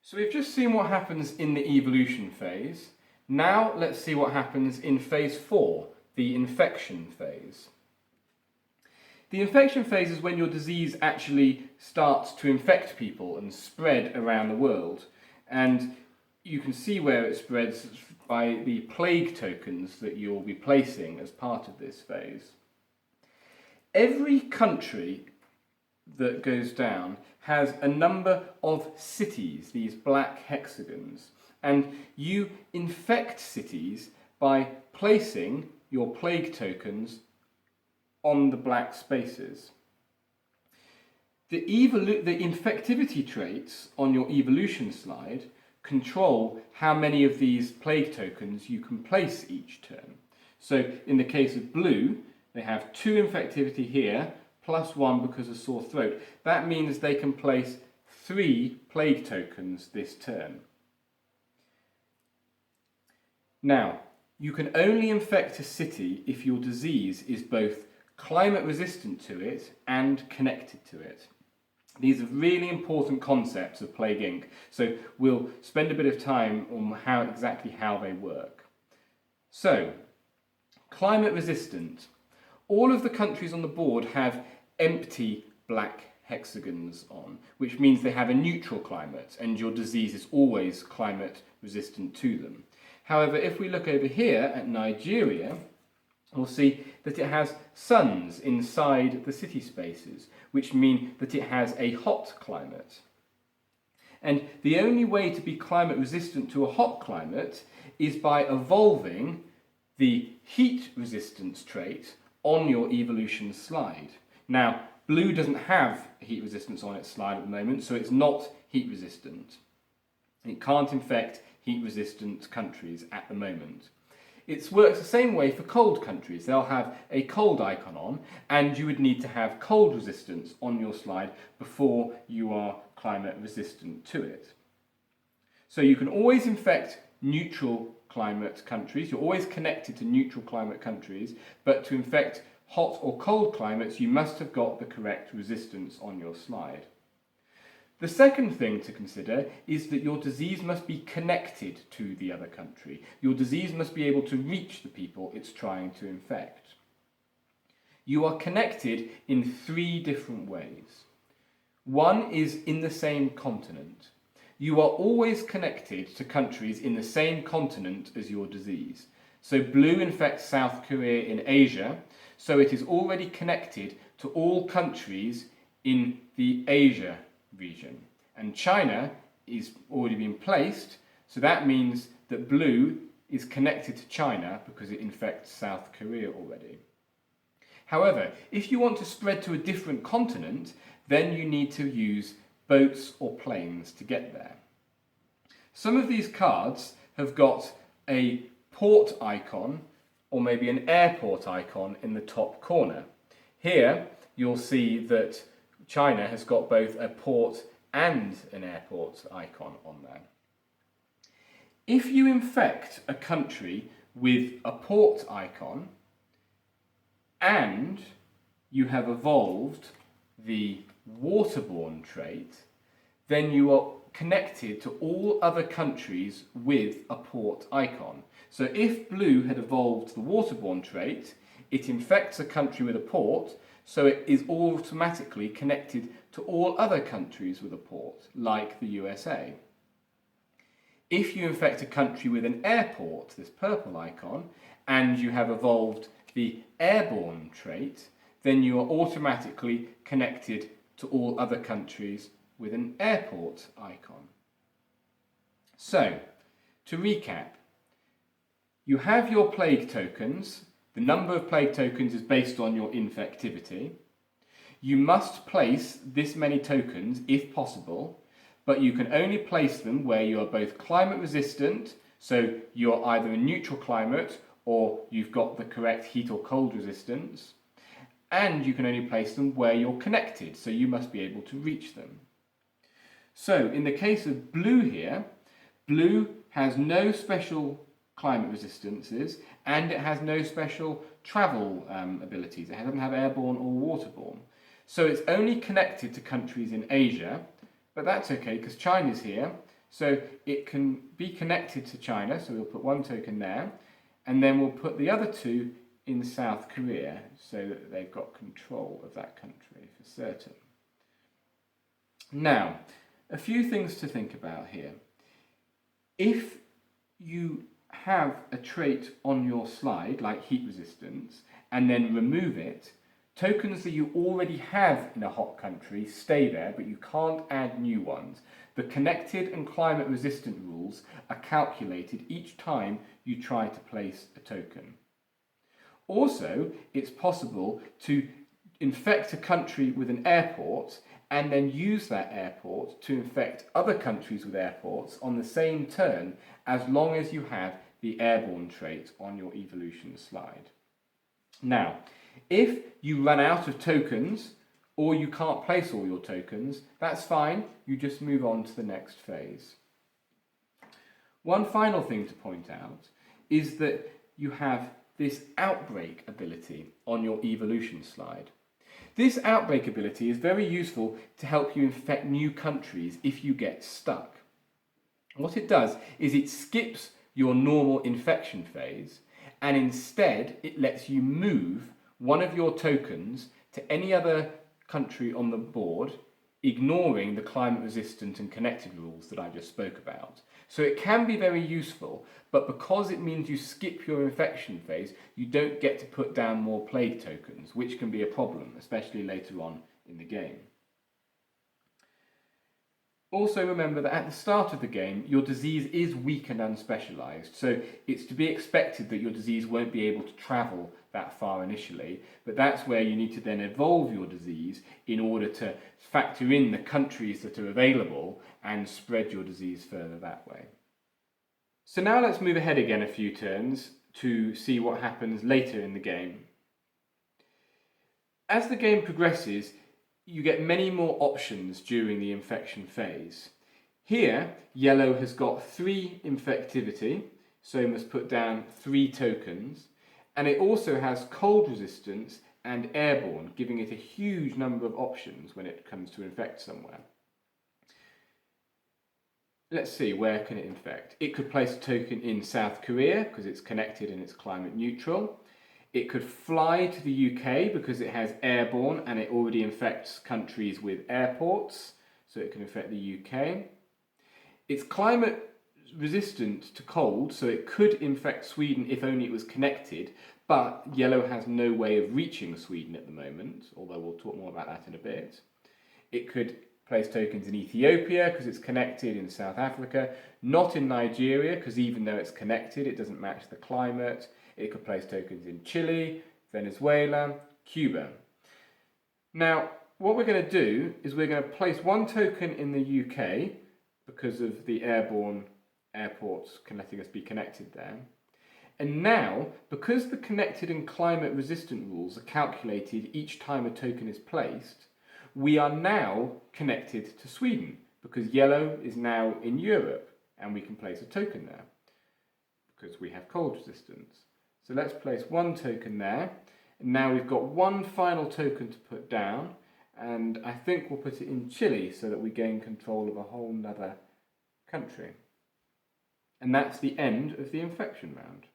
So we've just seen what happens in the evolution phase. Now let's see what happens in phase 4, the infection phase. The infection phase is when your disease actually starts to infect people and spread around the world. And you can see where it spreads by the plague tokens that you'll be placing as part of this phase. Every country that goes down has a number of cities, these black hexagons, and you infect cities by placing your plague tokens on the black spaces. The infectivity traits on your evolution slide control how many of these plague tokens you can place each turn. So in the case of blue, they have 2 infectivity here, plus 1 because of sore throat. That means they can place 3 plague tokens this turn. Now, you can only infect a city if your disease is both climate resistant to it and connected to it. These are really important concepts of Plague Inc. So we'll spend a bit of time on exactly how they work. So, climate resistant. All of the countries on the board have empty black hexagons on, which means they have a neutral climate and your disease is always climate resistant to them. However, if we look over here at Nigeria, we'll see that it has suns inside the city spaces, which mean that it has a hot climate. And the only way to be climate resistant to a hot climate is by evolving the heat resistance trait on your evolution slide. Now, blue doesn't have heat resistance on its slide at the moment, so it's not heat resistant. It can't infect heat resistant countries at the moment. It works the same way for cold countries. They'll have a cold icon on, and you would need to have cold resistance on your slide before you are climate resistant to it. So you can always infect neutral climate countries. You're always connected to neutral climate countries, but to infect hot or cold climates, you must have got the correct resistance on your slide. The second thing to consider is that your disease must be connected to the other country. Your disease must be able to reach the people it's trying to infect. You are connected in 3 different ways. One is in the same continent. You are always connected to countries in the same continent as your disease. So blue infects South Korea in Asia, so it is already connected to all countries in the Asia region. And China is already been placed, so that means that blue is connected to China because it infects South Korea already. However, if you want to spread to a different continent, then you need to use boats or planes to get there. Some of these cards have got a port icon or maybe an airport icon in the top corner. Here you'll see that China has got both a port and an airport icon on there. If you infect a country with a port icon and you have evolved the waterborne trait, then you are connected to all other countries with a port icon. So if blue had evolved the waterborne trait, it infects a country with a port, so it is automatically connected to all other countries with a port, like the USA. If you infect a country with an airport, this purple icon, and you have evolved the airborne trait, then you are automatically connected to all other countries with an airport icon. So, to recap, you have your plague tokens. The number of plague tokens is based on your infectivity. You must place this many tokens if possible, but you can only place them where you are both climate resistant, so you're either a neutral climate or you've got the correct heat or cold resistance, and you can only place them where you're connected, so you must be able to reach them. So in the case of blue here, blue has no special climate resistances and it has no special travel abilities. It doesn't have airborne or waterborne. So it's only connected to countries in Asia, but that's okay because China's here, So it can be connected to China, so we'll put one token there, and then we'll put the other two in South Korea so that they've got control of that country for certain. Now, a few things to think about here. If you have a trait on your slide, like heat resistance, and then remove it, tokens that you already have in a hot country stay there, but you can't add new ones. The connected and climate resistant rules are calculated each time you try to place a token. Also, it's possible to infect a country with an airport and then use that airport to infect other countries with airports on the same turn, as long as you have the airborne trait on your evolution slide. Now, if you run out of tokens or you can't place all your tokens, that's fine, you just move on to the next phase. One final thing to point out is that you have this outbreak ability on your evolution slide. This outbreak ability is very useful to help you infect new countries if you get stuck. What it does is it skips your normal infection phase, and instead it lets you move one of your tokens to any other country on the board, ignoring the climate resistant and connected rules that I just spoke about. So it can be very useful, but because it means you skip your infection phase, you don't get to put down more plague tokens, which can be a problem, especially later on in the game. Also remember that at the start of the game, your disease is weak and unspecialised, so it's to be expected that your disease won't be able to travel that far initially, but that's where you need to then evolve your disease in order to factor in the countries that are available and spread your disease further that way. So now let's move ahead again a few turns to see what happens later in the game. As the game progresses, you get many more options during the infection phase. Here, yellow has got 3 infectivity, so must put down 3 tokens, and it also has cold resistance and airborne, giving it a huge number of options when it comes to infect somewhere. Let's see, where can it infect? It could place a token in South Korea because it's connected and it's climate neutral. It could fly to the UK because it has airborne and it already infects countries with airports, so it can infect the UK. It's climate resistant to cold, so it could infect Sweden if only it was connected, but yellow has no way of reaching Sweden at the moment, although we'll talk more about that in a bit. It could place tokens in Ethiopia because it's connected, in South Africa, not in Nigeria because even though it's connected it doesn't match the climate. It could place tokens in Chile, Venezuela, Cuba. Now, what we're going to do is we're going to place one token in the UK because of the airborne airports letting us be connected there. And now, because the connected and climate resistant rules are calculated each time a token is placed, we are now connected to Sweden because yellow is now in Europe and we can place a token there because we have cold resistance. So let's place one token there. And now we've got one final token to put down, and I think we'll put it in Chile so that we gain control of a whole nother country. And that's the end of the infection round.